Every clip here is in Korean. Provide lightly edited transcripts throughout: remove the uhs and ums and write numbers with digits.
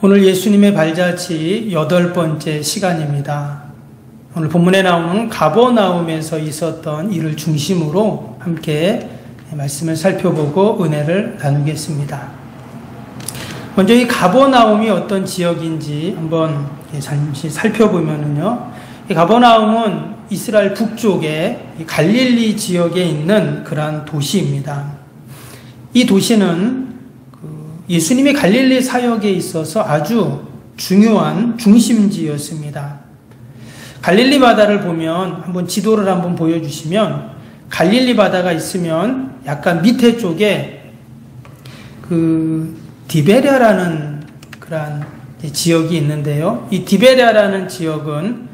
오늘 예수님의 발자취 8번째 시간입니다. 오늘 본문에 나오는 가버나움에서 있었던 일을 중심으로 함께 말씀을 살펴보고 은혜를 나누겠습니다. 먼저 이 가버나움이 어떤 지역인지 한번 잠시 살펴보면요. 이 가버나움은 이스라엘 북쪽의 갈릴리 지역에 있는 그러한 도시입니다. 이 도시는 예수님의 갈릴리 사역에 있어서 아주 중요한 중심지였습니다. 갈릴리 바다를 보면 한번 지도를 한번 보여주시면 갈릴리 바다가 있으면 약간 밑에 쪽에 디베랴라는 그런 지역이 있는데요. 이 디베랴라는 지역은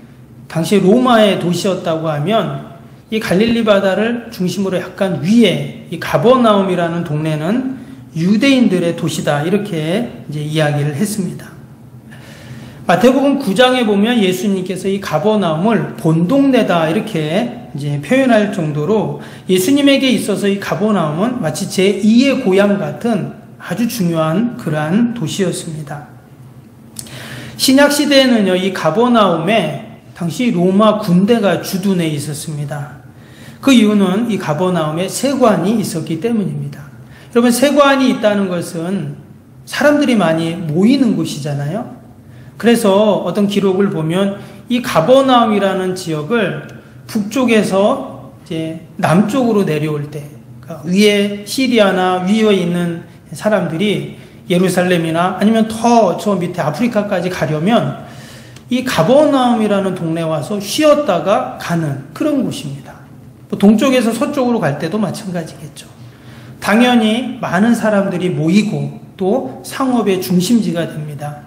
당시 로마의 도시였다고 하면 이 갈릴리 바다를 중심으로 약간 위에 이 가버나움이라는 동네는 유대인들의 도시다, 이렇게 이제 이야기를 했습니다. 마태복음 9장에 보면 예수님께서 이 가버나움을 본동네다, 이렇게 이제 표현할 정도로 예수님에게 있어서 이 가버나움은 마치 제2의 고향 같은 아주 중요한 그러한 도시였습니다. 신약 시대에는요, 이 가버나움에 당시 로마 군대가 주둔해 있었습니다. 그 이유는 이 가버나움에 세관이 있었기 때문입니다. 여러분, 세관이 있다는 것은 사람들이 많이 모이는 곳이잖아요. 그래서 어떤 기록을 보면 이 가버나움이라는 지역을 북쪽에서 이제 남쪽으로 내려올 때, 그러니까 위에 시리아나 위에 있는 사람들이 예루살렘이나 아니면 더 저 밑에 아프리카까지 가려면 이 가버나움이라는 동네에 와서 쉬었다가 가는 그런 곳입니다. 동쪽에서 서쪽으로 갈 때도 마찬가지겠죠. 당연히 많은 사람들이 모이고 또 상업의 중심지가 됩니다.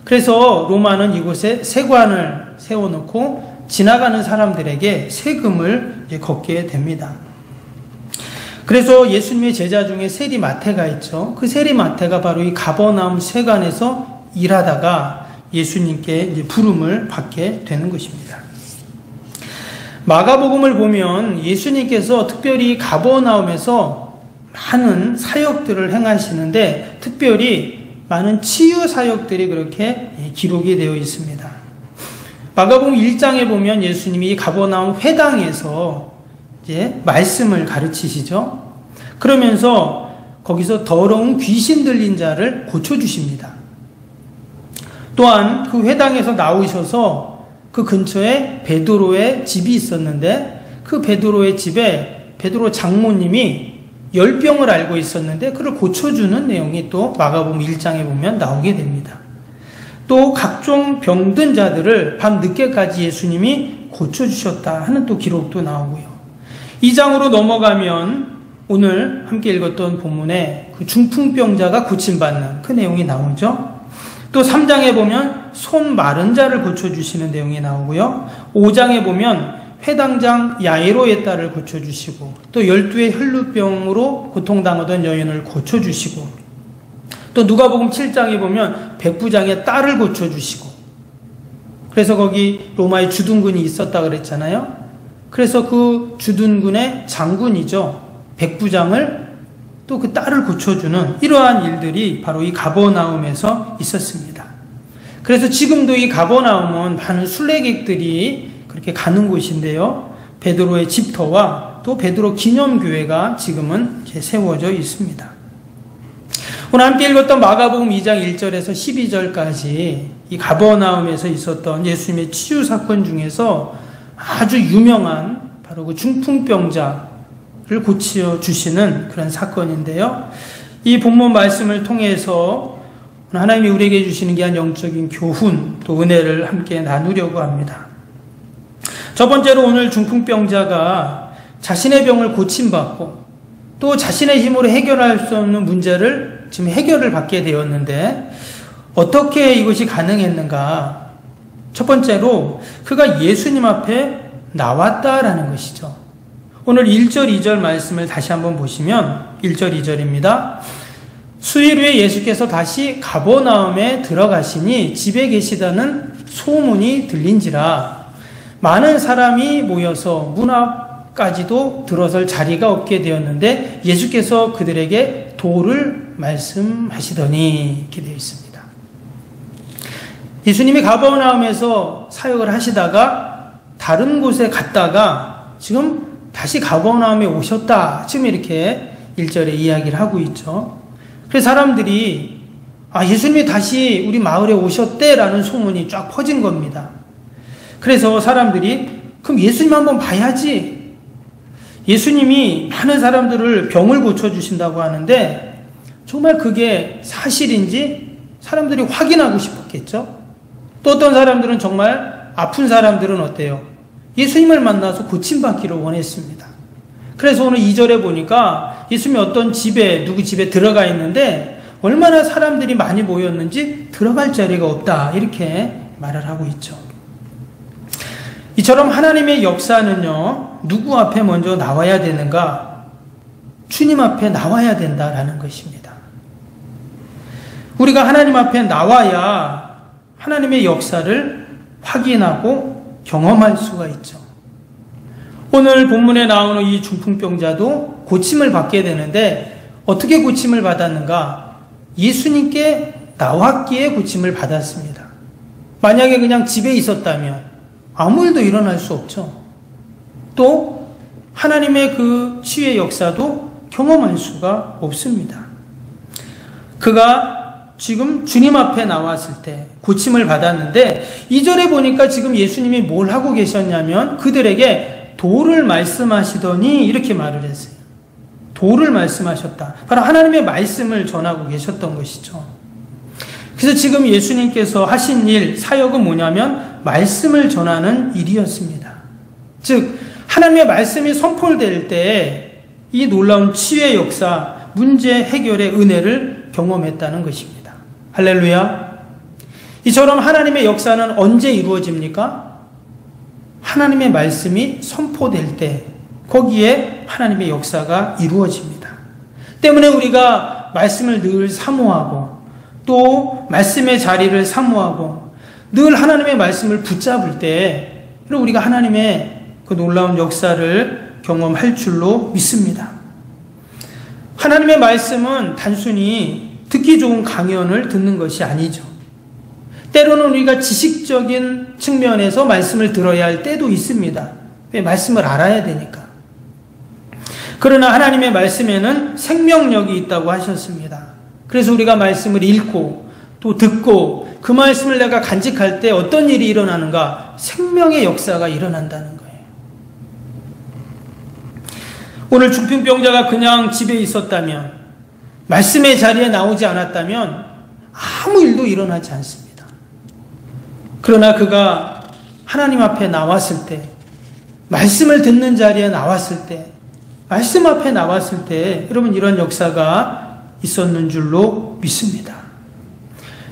그래서 로마는 이곳에 세관을 세워놓고 지나가는 사람들에게 세금을 걷게 됩니다. 그래서 예수님의 제자 중에 세리마태가 있죠. 그 세리마태가 바로 이 가버나움 세관에서 일하다가 예수님께 이제 부름을 받게 되는 것입니다. 마가복음을 보면 예수님께서 특별히 가버나움에서 많은 사역들을 행하시는데 특별히 많은 치유 사역들이 그렇게 기록이 되어 있습니다. 마가복음 1장에 보면 예수님이 가버나움 회당에서 이제 말씀을 가르치시죠. 그러면서 거기서 더러운 귀신 들린 자를 고쳐주십니다. 또한 그 회당에서 나오셔서 그 근처에 베드로의 집이 있었는데 그 베드로의 집에 베드로 장모님이 열병을 앓고 있었는데 그를 고쳐주는 내용이 또 마가복음 1장에 보면 나오게 됩니다. 또 각종 병든 자들을 밤 늦게까지 예수님이 고쳐주셨다 하는 또 기록도 나오고요. 2장으로 넘어가면 오늘 함께 읽었던 본문에 그 중풍병자가 고침받는 그 내용이 나오죠. 또 3장에 보면 손 마른 자를 고쳐주시는 내용이 나오고요. 5장에 보면 회당장 야이로의 딸을 고쳐주시고 또 12의 혈루병으로 고통당하던 여인을 고쳐주시고 또 누가복음 7장에 보면 백부장의 딸을 고쳐주시고 그래서 거기 로마의 주둔군이 있었다 그랬잖아요. 그래서 그 주둔군의 장군이죠. 백부장을 또 그 딸을 고쳐주는 이러한 일들이 바로 이 가버나움에서 있었습니다. 그래서 지금도 이 가버나움은 많은 순례객들이 그렇게 가는 곳인데요. 베드로의 집터와 또 베드로 기념교회가 지금은 세워져 있습니다. 오늘 함께 읽었던 마가복음 2장 1절에서 12절까지 이 가버나움에서 있었던 예수님의 치유 사건 중에서 아주 유명한 바로 그 중풍병자를 고쳐 주시는 그런 사건인데요. 이 본문 말씀을 통해서 하나님이 우리에게 주시는 귀한 영적인 교훈 또 은혜를 함께 나누려고 합니다. 첫 번째로 오늘 중풍병자가 자신의 병을 고침받고 또 자신의 힘으로 해결할 수 없는 문제를 지금 해결을 받게 되었는데 어떻게 이것이 가능했는가? 첫 번째로 그가 예수님 앞에 나왔다라는 것이죠. 오늘 1절 2절 말씀을 다시 한번 보시면 1절 2절입니다. 수일 후에 예수께서 다시 가버나움에 들어가시니 집에 계시다는 소문이 들린지라 많은 사람이 모여서 문 앞까지도 들어설 자리가 없게 되었는데 예수께서 그들에게 도를 말씀하시더니 이렇게 되어 있습니다. 예수님이 가버나움에서 사역을 하시다가 다른 곳에 갔다가 지금 다시 가버나움에 오셨다. 지금 이렇게 1절에 이야기를 하고 있죠. 그래서 사람들이 예수님이 다시 우리 마을에 오셨대라는 소문이 쫙 퍼진 겁니다. 그래서 사람들이 그럼 예수님 한번 봐야지. 예수님이 많은 사람들을 병을 고쳐주신다고 하는데 정말 그게 사실인지 사람들이 확인하고 싶었겠죠. 또 어떤 사람들은 정말 아픈 사람들은 어때요? 예수님을 만나서 고침받기를 원했습니다. 그래서 오늘 2절에 보니까 예수님이 어떤 집에, 누구 집에 들어가 있는데 얼마나 사람들이 많이 모였는지 들어갈 자리가 없다. 이렇게 말을 하고 있죠. 이처럼 하나님의 역사는요, 누구 앞에 먼저 나와야 되는가? 주님 앞에 나와야 된다라는 것입니다. 우리가 하나님 앞에 나와야 하나님의 역사를 확인하고 경험할 수가 있죠. 오늘 본문에 나오는 이 중풍병자도 고침을 받게 되는데 어떻게 고침을 받았는가? 예수님께 나왔기에 고침을 받았습니다. 만약에 그냥 집에 있었다면 아무 일도 일어날 수 없죠. 또 하나님의 그 치유의 역사도 경험할 수가 없습니다. 그가 지금 주님 앞에 나왔을 때 고침을 받았는데 2절에 보니까 지금 예수님이 뭘 하고 계셨냐면 그들에게 도를 말씀하시더니 이렇게 말을 했어요. 도를 말씀하셨다. 바로 하나님의 말씀을 전하고 계셨던 것이죠. 그래서 지금 예수님께서 하신 일, 사역은 뭐냐면 말씀을 전하는 일이었습니다. 즉 하나님의 말씀이 선포될 때 이 놀라운 치유의 역사, 문제 해결의 은혜를 경험했다는 것입니다. 할렐루야. 이처럼 하나님의 역사는 언제 이루어집니까? 하나님의 말씀이 선포될 때 거기에 하나님의 역사가 이루어집니다. 때문에 우리가 말씀을 늘 사모하고 또 말씀의 자리를 사모하고 늘 하나님의 말씀을 붙잡을 때 우리가 하나님의 그 놀라운 역사를 경험할 줄로 믿습니다. 하나님의 말씀은 단순히 듣기 좋은 강연을 듣는 것이 아니죠. 때로는 우리가 지식적인 측면에서 말씀을 들어야 할 때도 있습니다. 왜? 말씀을 알아야 되니까. 그러나 하나님의 말씀에는 생명력이 있다고 하셨습니다. 그래서 우리가 말씀을 읽고 또 듣고 그 말씀을 내가 간직할 때 어떤 일이 일어나는가? 생명의 역사가 일어난다는 거예요. 오늘 중풍병자가 그냥 집에 있었다면, 말씀의 자리에 나오지 않았다면 아무 일도 일어나지 않습니다. 그러나 그가 하나님 앞에 나왔을 때, 말씀을 듣는 자리에 나왔을 때, 말씀 앞에 나왔을 때 여러분 이런 역사가 있었는 줄로 믿습니다.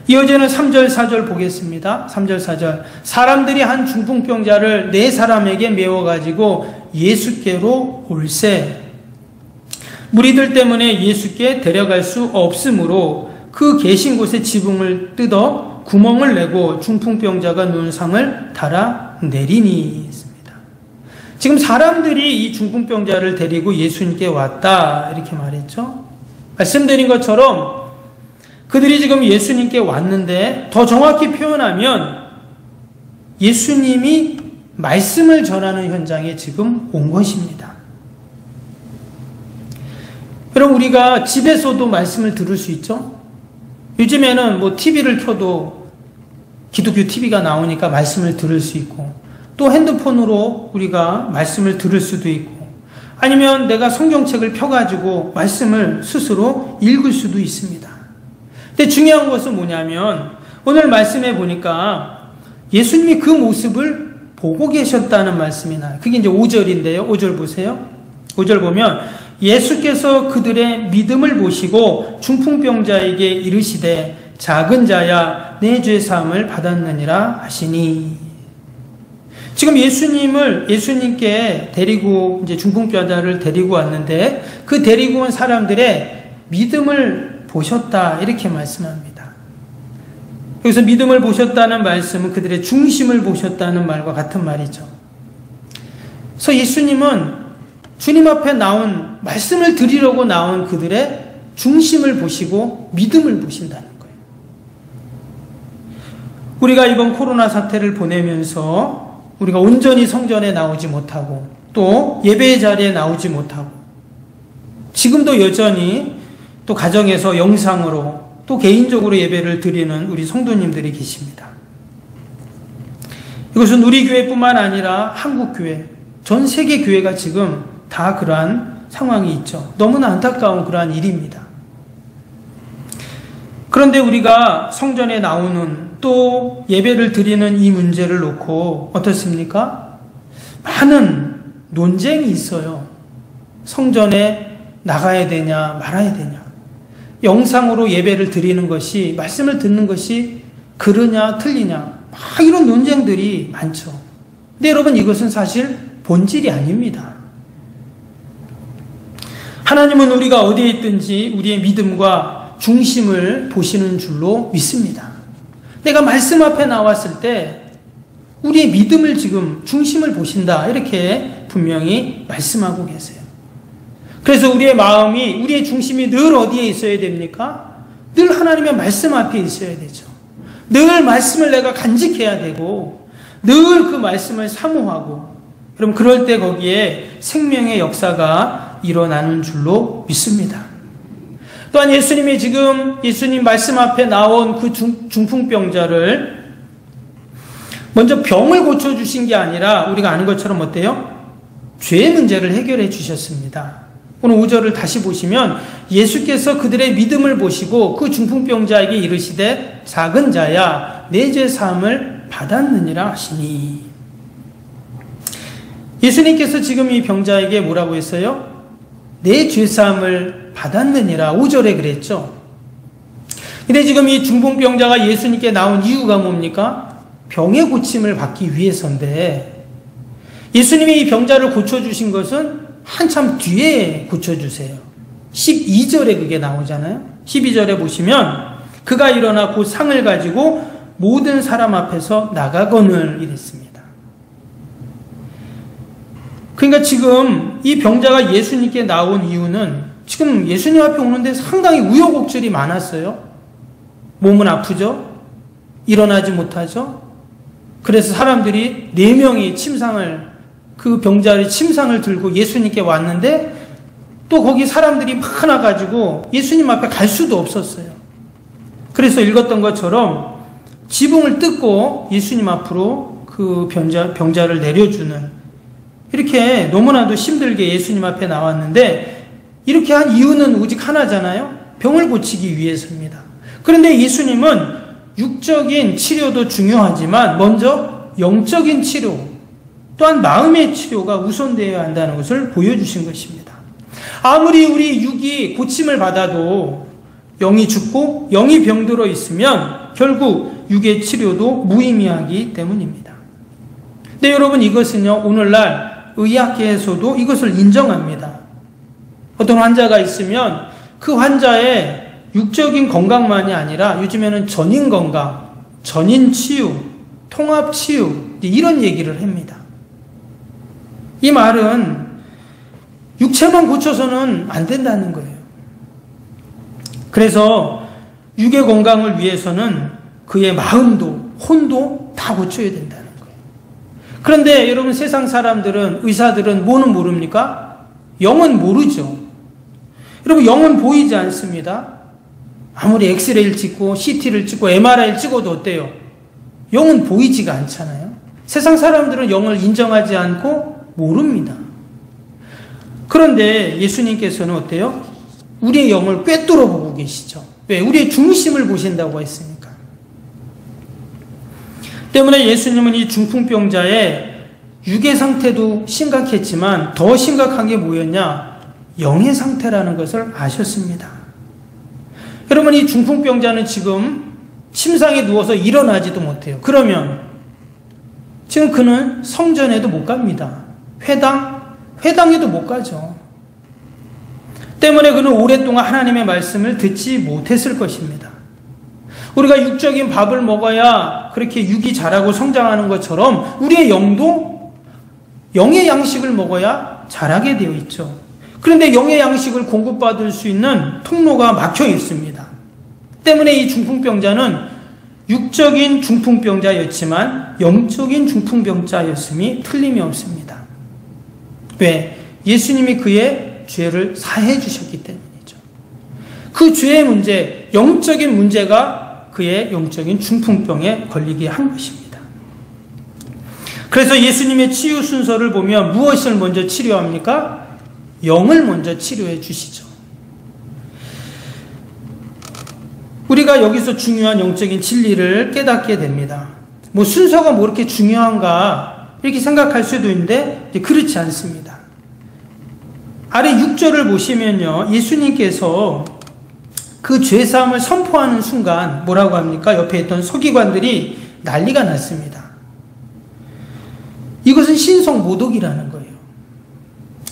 이어지는 3절 4절 보겠습니다. 3절 4절 사람들이 한 중풍병자를 4사람에게 메워가지고 예수께로 올세 무리들 때문에 예수께 데려갈 수 없으므로 그 계신 곳에 지붕을 뜯어 구멍을 내고 중풍병자가 누운 상을 달아 내리니 했습니다. 지금 사람들이 이 중풍병자를 데리고 예수님께 왔다 이렇게 말했죠. 말씀드린 것처럼 그들이 지금 예수님께 왔는데 더 정확히 표현하면 예수님이 말씀을 전하는 현장에 지금 온 것입니다. 여러분 우리가 집에서도 말씀을 들을 수 있죠? 요즘에는 뭐 TV를 켜도 기독교 TV가 나오니까 말씀을 들을 수 있고 또 핸드폰으로 우리가 말씀을 들을 수도 있고 아니면 내가 성경책을 펴가지고 말씀을 스스로 읽을 수도 있습니다. 근데 중요한 것은 뭐냐면 오늘 말씀해 보니까 예수님이 그 모습을 보고 계셨다는 말씀이 나요. 그게 이제 5절인데요. 5절 보세요. 5절 보면 예수께서 그들의 믿음을 보시고 중풍병자에게 이르시되 작은 자야 내 죄 사함을 받았느니라 하시니 지금 예수님께 데리고 이제 중풍병자를 데리고 왔는데 그 데리고 온 사람들의 믿음을 보셨다 이렇게 말씀합니다. 여기서 믿음을 보셨다는 말씀은 그들의 중심을 보셨다는 말과 같은 말이죠. 그래서 예수님은 주님 앞에 나온 말씀을 드리려고 나온 그들의 중심을 보시고 믿음을 보신다는 거예요. 우리가 이번 코로나 사태를 보내면서 우리가 온전히 성전에 나오지 못하고 또 예배의 자리에 나오지 못하고 지금도 여전히 또 가정에서 영상으로 또 개인적으로 예배를 드리는 우리 성도님들이 계십니다. 이것은 우리 교회뿐만 아니라 한국교회, 전 세계 교회가 지금 다 그러한 상황이 있죠. 너무나 안타까운 그러한 일입니다. 그런데 우리가 성전에 나오는 또 예배를 드리는 이 문제를 놓고 어떻습니까? 많은 논쟁이 있어요. 성전에 나가야 되냐 말아야 되냐. 영상으로 예배를 드리는 것이, 말씀을 듣는 것이 그러냐 틀리냐, 막 이런 논쟁들이 많죠. 근데 여러분, 이것은 사실 본질이 아닙니다. 하나님은 우리가 어디에 있든지 우리의 믿음과 중심을 보시는 줄로 믿습니다. 내가 말씀 앞에 나왔을 때 우리의 믿음을 지금 중심을 보신다, 이렇게 분명히 말씀하고 계세요. 그래서 우리의 마음이, 우리의 중심이 늘 어디에 있어야 됩니까? 늘 하나님의 말씀 앞에 있어야 되죠. 늘 말씀을 내가 간직해야 되고 늘 그 말씀을 사모하고, 그럼 그럴 때 거기에 생명의 역사가 일어나는 줄로 믿습니다. 또한 예수님이 지금 예수님 말씀 앞에 나온 그 중풍병자를 먼저 병을 고쳐주신 게 아니라 우리가 아는 것처럼 어때요? 죄의 문제를 해결해 주셨습니다. 오늘 5절을 다시 보시면 예수께서 그들의 믿음을 보시고 그 중풍병자에게 이르시되 작은 자야 내 죄 사함을 받았느니라 하시니. 예수님께서 지금 이 병자에게 뭐라고 했어요? 내 죄 사함을 받았느니라 5절에 그랬죠. 근데 지금 이 중풍병자가 예수님께 나온 이유가 뭡니까? 병의 고침을 받기 위해서인데, 예수님이 이 병자를 고쳐주신 것은 한참 뒤에 고쳐주세요. 12절에 그게 나오잖아요. 12절에 보시면 그가 일어나 곧 상을 가지고 모든 사람 앞에서 나가거늘 이랬습니다. 그러니까 지금 이 병자가 예수님께 나온 이유는, 지금 예수님 앞에 오는데 상당히 우여곡절이 많았어요. 몸은 아프죠? 일어나지 못하죠? 그래서 사람들이 4명이 그 병자의 침상을 들고 예수님께 왔는데, 또 거기 사람들이 많아가지고 예수님 앞에 갈 수도 없었어요. 그래서 읽었던 것처럼 지붕을 뜯고 예수님 앞으로 그 병자를 내려주는, 이렇게 너무나도 힘들게 예수님 앞에 나왔는데, 이렇게 한 이유는 오직 하나잖아요. 병을 고치기 위해서입니다. 그런데 예수님은 육적인 치료도 중요하지만 먼저 영적인 치료, 또한 마음의 치료가 우선되어야 한다는 것을 보여주신 것입니다. 아무리 우리 육이 고침을 받아도 영이 죽고 영이 병들어 있으면 결국 육의 치료도 무의미하기 때문입니다. 근데 여러분, 이것은요, 오늘날 의학계에서도 이것을 인정합니다. 어떤 환자가 있으면 그 환자의 육적인 건강만이 아니라 요즘에는 전인 건강, 전인 치유, 통합 치유, 이런 얘기를 합니다. 이 말은 육체만 고쳐서는 안 된다는 거예요. 그래서 육의 건강을 위해서는 그의 마음도, 혼도 다 고쳐야 된다는 거예요. 그런데 여러분, 세상 사람들은, 의사들은 뭐는 모릅니까? 영은 모르죠. 여러분, 영은 보이지 않습니다. 아무리 엑스레이를 찍고 CT를 찍고 MRI를 찍어도 어때요? 영은 보이지가 않잖아요. 세상 사람들은 영을 인정하지 않고 모릅니다. 그런데 예수님께서는 어때요? 우리의 영을 꿰뚫어 보고 계시죠. 왜? 우리의 중심을 보신다고 했으니까. 때문에 예수님은 이 중풍병자의 육의 상태도 심각했지만 더 심각한 게 뭐였냐? 영의 상태라는 것을 아셨습니다. 여러분, 이 중풍병자는 지금 침상에 누워서 일어나지도 못해요. 그러면 지금 그는 성전에도 못 갑니다. 회당에도 못 가죠. 때문에 그는 오랫동안 하나님의 말씀을 듣지 못했을 것입니다. 우리가 육적인 밥을 먹어야 그렇게 육이 자라고 성장하는 것처럼 우리의 영도 영의 양식을 먹어야 자라게 되어 있죠. 그런데 영의 양식을 공급받을 수 있는 통로가 막혀 있습니다. 때문에 이 중풍병자는 육적인 중풍병자였지만 영적인 중풍병자였음이 틀림이 없습니다. 왜? 예수님이 그의 죄를 사해 주셨기 때문이죠. 그 죄의 문제, 영적인 문제가 그의 영적인 중풍병에 걸리게 한 것입니다. 그래서 예수님의 치유 순서를 보면 무엇을 먼저 치료합니까? 영을 먼저 치료해 주시죠. 우리가 여기서 중요한 영적인 진리를 깨닫게 됩니다. 순서가 이렇게 중요한가 이렇게 생각할 수도 있는데 그렇지 않습니다. 아래 6절을 보시면요, 예수님께서 그 죄사함을 선포하는 순간 뭐라고 합니까? 옆에 있던 서기관들이 난리가 났습니다. 이것은 신성모독이라는 거예요.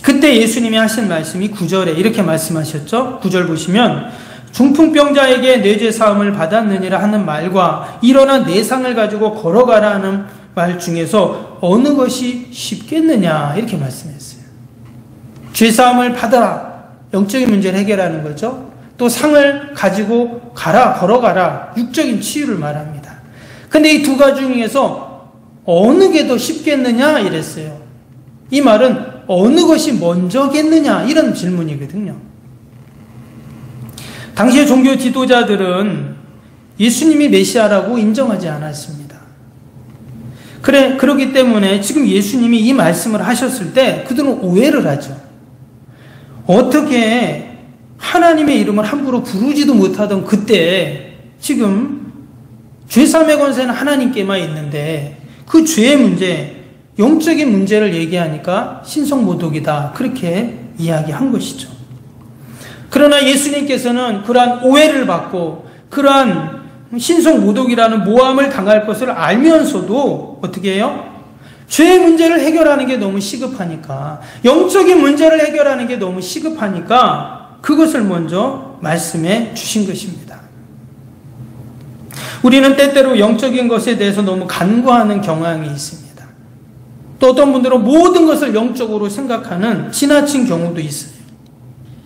그때 예수님이 하신 말씀이 9절에 이렇게 말씀하셨죠. 9절 보시면 중풍병자에게 내 죄 사함을 받았느니라 하는 말과 일어나 내 상을 가지고 걸어가라 하는 말 중에서 어느 것이 쉽겠느냐 이렇게 말씀했어요. 죄 사함을 받아라, 영적인 문제를 해결하는 거죠. 또 상을 가지고 가라, 걸어가라, 육적인 치유를 말합니다. 근데 이 두 가지 중에서 어느 게 더 쉽겠느냐 이랬어요. 이 말은 어느 것이 먼저겠느냐 이런 질문이거든요. 당시의 종교 지도자들은 예수님이 메시아라고 인정하지 않았습니다. 그렇기 때문에 지금 예수님이 이 말씀을 하셨을 때 그들은 오해를 하죠. 어떻게 하나님의 이름을 함부로 부르지도 못하던 그때 지금 죄사함의 권세는 하나님께만 있는데 그 죄의 문제, 영적인 문제를 얘기하니까 신성모독이다 그렇게 이야기한 것이죠. 그러나 예수님께서는 그러한 오해를 받고 그러한 신성모독이라는 모함을 당할 것을 알면서도 어떻게 해요? 죄의 문제를 해결하는 게 너무 시급하니까, 영적인 문제를 해결하는 게 너무 시급하니까 그것을 먼저 말씀해 주신 것입니다. 우리는 때때로 영적인 것에 대해서 너무 간과하는 경향이 있습니다. 또 어떤 분들은 모든 것을 영적으로 생각하는 지나친 경우도 있어요.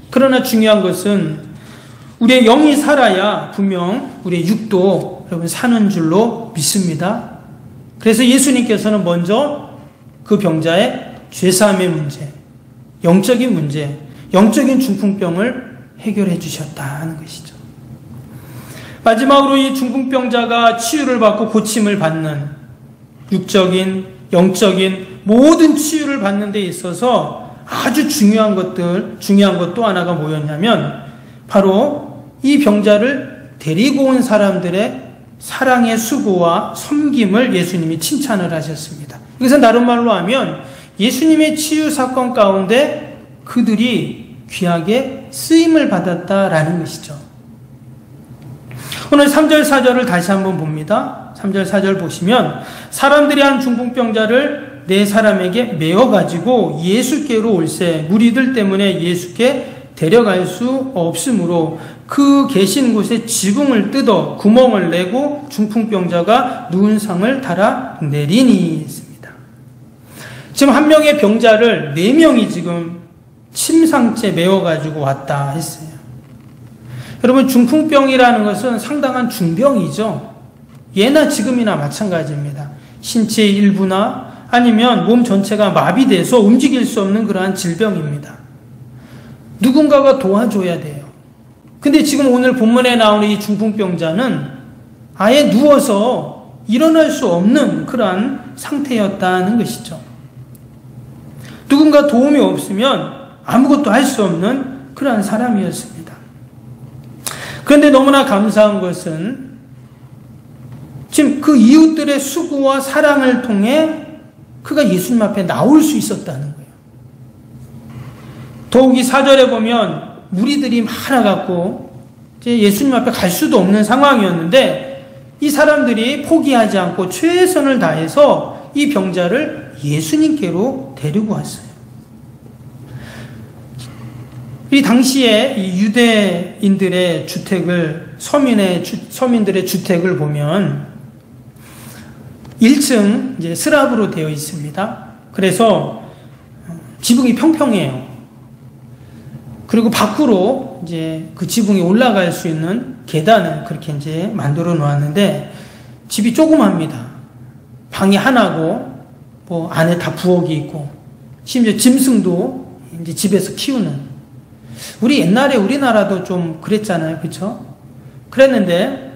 그러나 중요한 것은 우리의 영이 살아야 분명 우리의 육도 여러분 사는 줄로 믿습니다. 그래서 예수님께서는 먼저 그 병자의 죄사함의 문제, 영적인 문제, 영적인 중풍병을 해결해 주셨다는 것이죠. 마지막으로 이 중풍병자가 치유를 받고 고침을 받는 육적인, 영적인 모든 치유를 받는 데 있어서 아주 중요한 것 또 하나가 뭐였냐면 바로 이 병자를 데리고 온 사람들의 사랑의 수고와 섬김을 예수님이 칭찬을 하셨습니다. 이것은 다른 말로 하면 예수님의 치유 사건 가운데 그들이 귀하게 쓰임을 받았다라는 것이죠. 오늘 3절 4절을 다시 한번 봅니다. 3절 4절 보시면 사람들이 한 중풍병자를 네 사람에게 메어가지고 예수께로 올세 무리들 때문에 예수께 데려갈 수 없으므로 그 계신 곳에 지붕을 뜯어 구멍을 내고 중풍병자가 누운 상을 달아 내리니 했습니다. 지금 한 명의 병자를 4명이 지금 침상째 메어가지고 왔다 했어요. 여러분, 중풍병이라는 것은 상당한 중병이죠. 예나 지금이나 마찬가지입니다. 신체의 일부나 아니면 몸 전체가 마비돼서 움직일 수 없는 그러한 질병입니다. 누군가가 도와줘야 돼요. 근데 지금 오늘 본문에 나오는 이 중풍병자는 아예 누워서 일어날 수 없는 그러한 상태였다는 것이죠. 누군가 도움이 없으면 아무것도 할 수 없는 그러한 사람이었습니다. 그런데 너무나 감사한 것은 지금 그 이웃들의 수고와 사랑을 통해 그가 예수님 앞에 나올 수 있었다는 거예요. 더욱이 4절에 보면 무리들이 많아갖고 이제 예수님 앞에 갈 수도 없는 상황이었는데 이 사람들이 포기하지 않고 최선을 다해서 이 병자를 예수님께로 데리고 왔어요. 이 당시에 이 유대인들의 주택을, 서민들의 주택을 보면 1층 이제 슬랍으로 되어 있습니다. 그래서 지붕이 평평해요. 그리고 밖으로 이제 그 지붕이 올라갈 수 있는 계단을 그렇게 이제 만들어 놓았는데 집이 조그맣니다. 방이 하나고 뭐 안에 다 부엌이 있고 심지어 짐승도 이제 집에서 키우는. 우리 옛날에 우리나라도 좀 그랬잖아요, 그렇죠? 그랬는데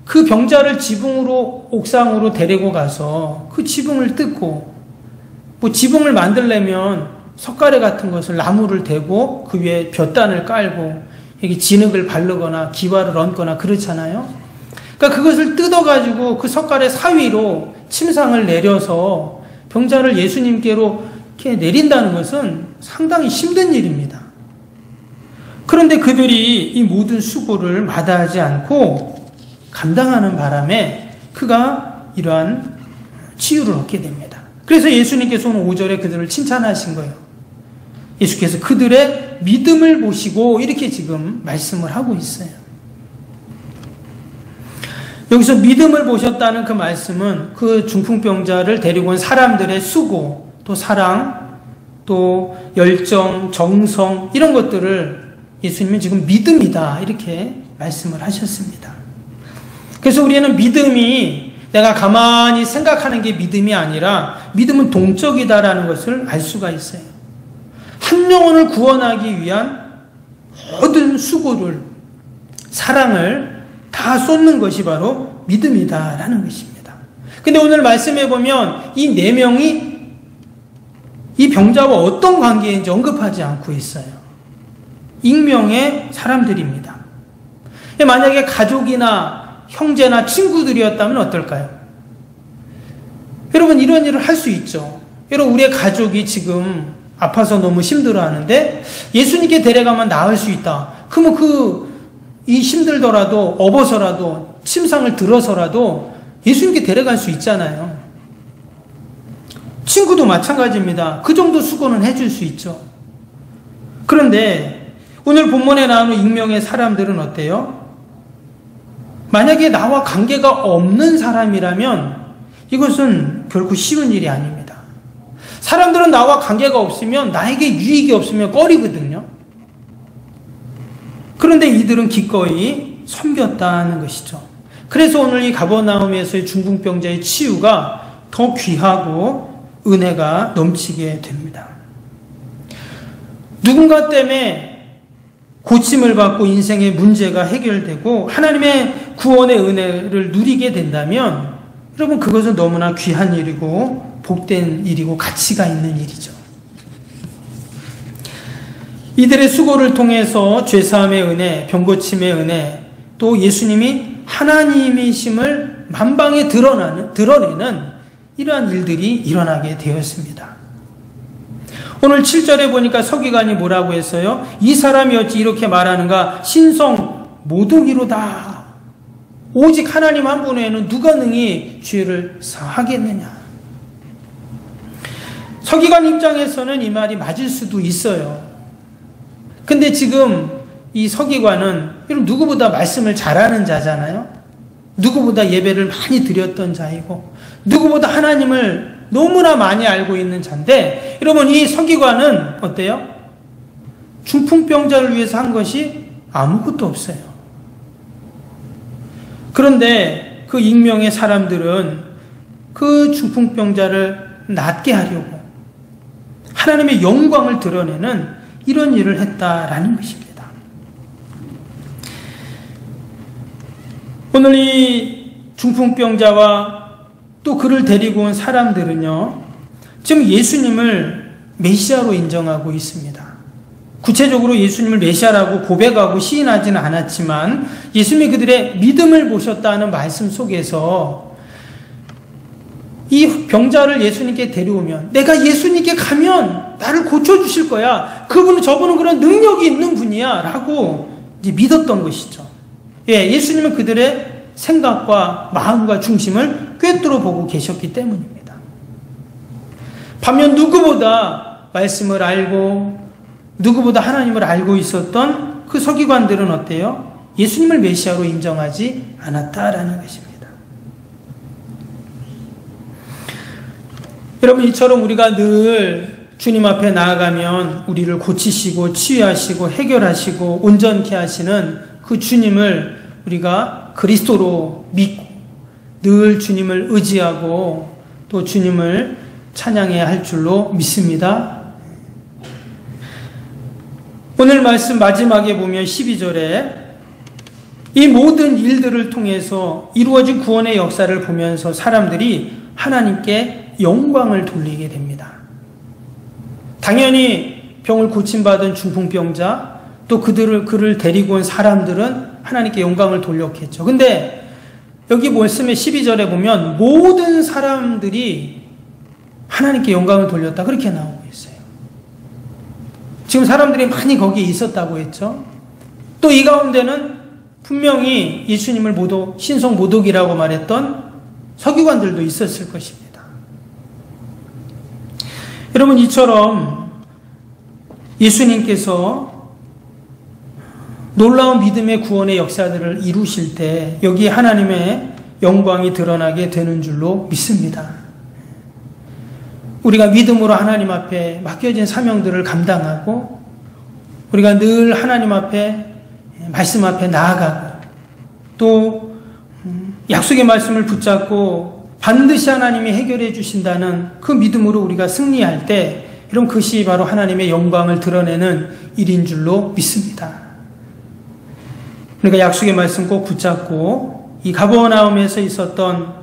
그 병자를 지붕으로 옥상으로 데리고 가서 그 지붕을 뜯고 뭐 지붕을 만들려면 석가래 같은 것을 나무를 대고 그 위에 볕단을 깔고 여기 진흙을 바르거나 기와를 얹거나 그렇잖아요. 그러니까 그것을 뜯어가지고 그 석가래 사위로 침상을 내려서 병자를 예수님께로 이렇게 내린다는 것은 상당히 힘든 일입니다. 그런데 그들이 이 모든 수고를 마다하지 않고 감당하는 바람에 그가 이러한 치유를 얻게 됩니다. 그래서 예수님께서 오늘 5절에 그들을 칭찬하신 거예요. 예수께서 그들의 믿음을 보시고 이렇게 지금 말씀을 하고 있어요. 여기서 믿음을 보셨다는 그 말씀은 그 중풍병자를 데리고 온 사람들의 수고, 또 사랑, 또 열정, 정성 이런 것들을 예수님은 지금 믿음이다 이렇게 말씀을 하셨습니다. 그래서 우리는 믿음이 내가 가만히 생각하는 게 믿음이 아니라 믿음은 동적이다라는 것을 알 수가 있어요. 한 영혼을 구원하기 위한 모든 수고를, 사랑을 다 쏟는 것이 바로 믿음이다라는 것입니다. 근데 오늘 말씀해 보면 이 네 명이 이 병자와 어떤 관계인지 언급하지 않고 있어요. 익명의 사람들입니다. 만약에 가족이나 형제나 친구들이었다면 어떨까요? 여러분 이런 일을 할 수 있죠. 여러분 우리의 가족이 지금 아파서 너무 힘들어하는데 예수님께 데려가면 나을 수 있다. 그러면 이 힘들더라도 업어서라도 침상을 들어서라도 예수님께 데려갈 수 있잖아요. 친구도 마찬가지입니다. 그 정도 수고는 해줄 수 있죠. 그런데 오늘 본문에 나오는 익명의 사람들은 어때요? 만약에 나와 관계가 없는 사람이라면 이것은 결코 쉬운 일이 아닙니다. 사람들은 나와 관계가 없으면 나에게 유익이 없으면 꺼리거든요. 그런데 이들은 기꺼이 섬겼다는 것이죠. 그래서 오늘 이 가버나움에서의 중풍병자의 치유가 더 귀하고 은혜가 넘치게 됩니다. 누군가 때문에 고침을 받고 인생의 문제가 해결되고 하나님의 구원의 은혜를 누리게 된다면 여러분 그것은 너무나 귀한 일이고 복된 일이고 가치가 있는 일이죠. 이들의 수고를 통해서 죄사함의 은혜, 병고침의 은혜, 또 예수님이 하나님이심을 만방에 드러내는 이러한 일들이 일어나게 되었습니다. 오늘 7절에 보니까 서기관이 뭐라고 했어요? 이 사람이 어찌 이렇게 말하는가? 신성 모독이로다. 오직 하나님 한 분 외에는 누가 능히 죄를 사하겠느냐? 서기관 입장에서는 이 말이 맞을 수도 있어요. 근데 지금 이 서기관은 누구보다 말씀을 잘하는 자잖아요. 누구보다 예배를 많이 드렸던 자이고 누구보다 하나님을 너무나 많이 알고 있는 자인데 여러분 이 서기관은 어때요? 중풍병자를 위해서 한 것이 아무것도 없어요. 그런데 그 익명의 사람들은 그 중풍병자를 낫게 하려고 하나님의 영광을 드러내는 이런 일을 했다라는 것입니다. 오늘 이 중풍병자와 또 그를 데리고 온 사람들은요, 지금 예수님을 메시아로 인정하고 있습니다. 구체적으로 예수님을 메시아라고 고백하고 시인하지는 않았지만 예수님이 그들의 믿음을 보셨다는 말씀 속에서 이 병자를 예수님께 데려오면 내가 예수님께 가면 나를 고쳐주실 거야. 저분은 그런 능력이 있는 분이야 라고 이제 믿었던 것이죠. 예수님은 그들의 생각과 마음과 중심을 꿰뚫어 보고 계셨기 때문입니다. 반면 누구보다 말씀을 알고 누구보다 하나님을 알고 있었던 그 서기관들은 어때요? 예수님을 메시아로 인정하지 않았다라는 것입니다. 여러분 이처럼 우리가 늘 주님 앞에 나아가면 우리를 고치시고 치유하시고 해결하시고 온전케 하시는 그 주님을 우리가 그리스도로 믿고 늘 주님을 의지하고 또 주님을 찬양해야 할 줄로 믿습니다. 오늘 말씀 마지막에 보면 12절에 이 모든 일들을 통해서 이루어진 구원의 역사를 보면서 사람들이 하나님께 영광을 돌리게 됩니다. 당연히 병을 고침받은 중풍병자 또 그를 데리고 온 사람들은 하나님께 영광을 돌렸겠죠. 근데 여기 말씀의 12절에 보면 모든 사람들이 하나님께 영광을 돌렸다 그렇게 나오고 있어요. 지금 사람들이 많이 거기에 있었다고 했죠. 또 이 가운데는 분명히 예수님을 신성 모독이라고 말했던 서기관들도 있었을 것입니다. 여러분, 이처럼 예수님께서 놀라운 믿음의 구원의 역사들을 이루실 때 여기 하나님의 영광이 드러나게 되는 줄로 믿습니다. 우리가 믿음으로 하나님 앞에 맡겨진 사명들을 감당하고 우리가 늘 하나님 앞에 말씀 앞에 나아가고 또 약속의 말씀을 붙잡고 반드시 하나님이 해결해 주신다는 그 믿음으로 우리가 승리할 때 이런 것이 바로 하나님의 영광을 드러내는 일인 줄로 믿습니다. 그러니까 약속의 말씀 꼭 붙잡고 이 가버나움에서 있었던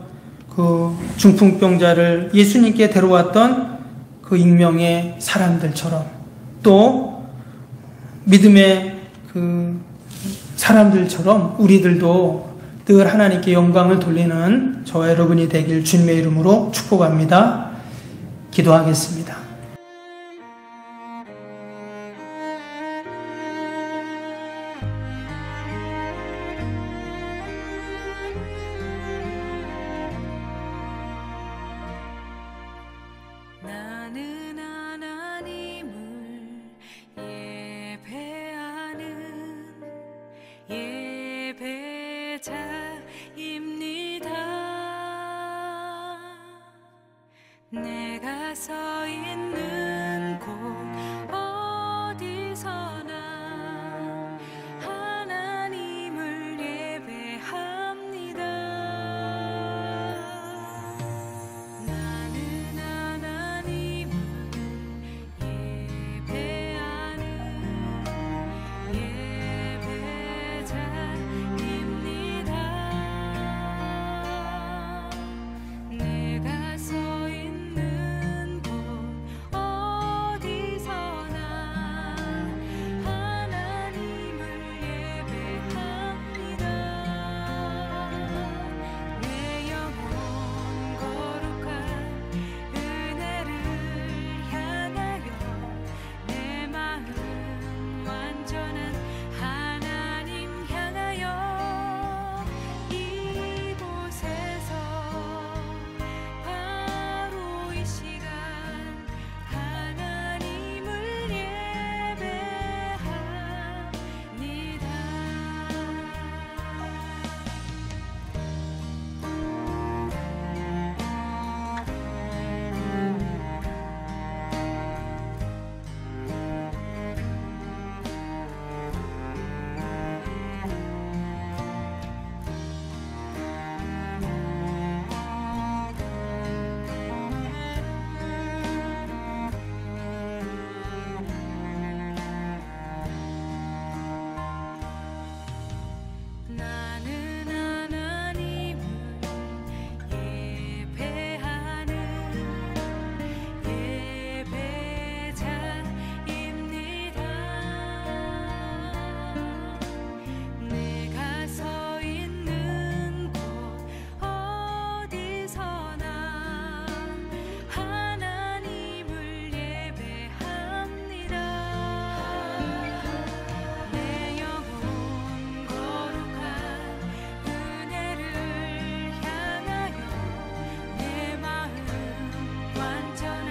그 중풍병자를 예수님께 데려왔던 그 익명의 사람들처럼 또 믿음의 그 사람들처럼 우리들도 늘 하나님께 영광을 돌리는 저와 여러분이 되길 주님의 이름으로 축복합니다. 기도하겠습니다. 내가 서 있는 곳 어디서나 하나님을 예배합니다. 나는 하나님을 예배하는 예배자입니다. 내가 서 있는 곳 어디서나 하나님을 예배합니다. 내 영혼 거룩한 은혜를 향하여 내 마음 완전한 하나님 향하여 이곳에서 바로 이 시간 하나님을 예배합니다. 나는 하나님을 예배하는 예배자입니다. 내가 서 있는 곳 어디서나 하나님을 예배합니다. 내 영혼 거룩한 은혜를 향하여 내 마음 완전한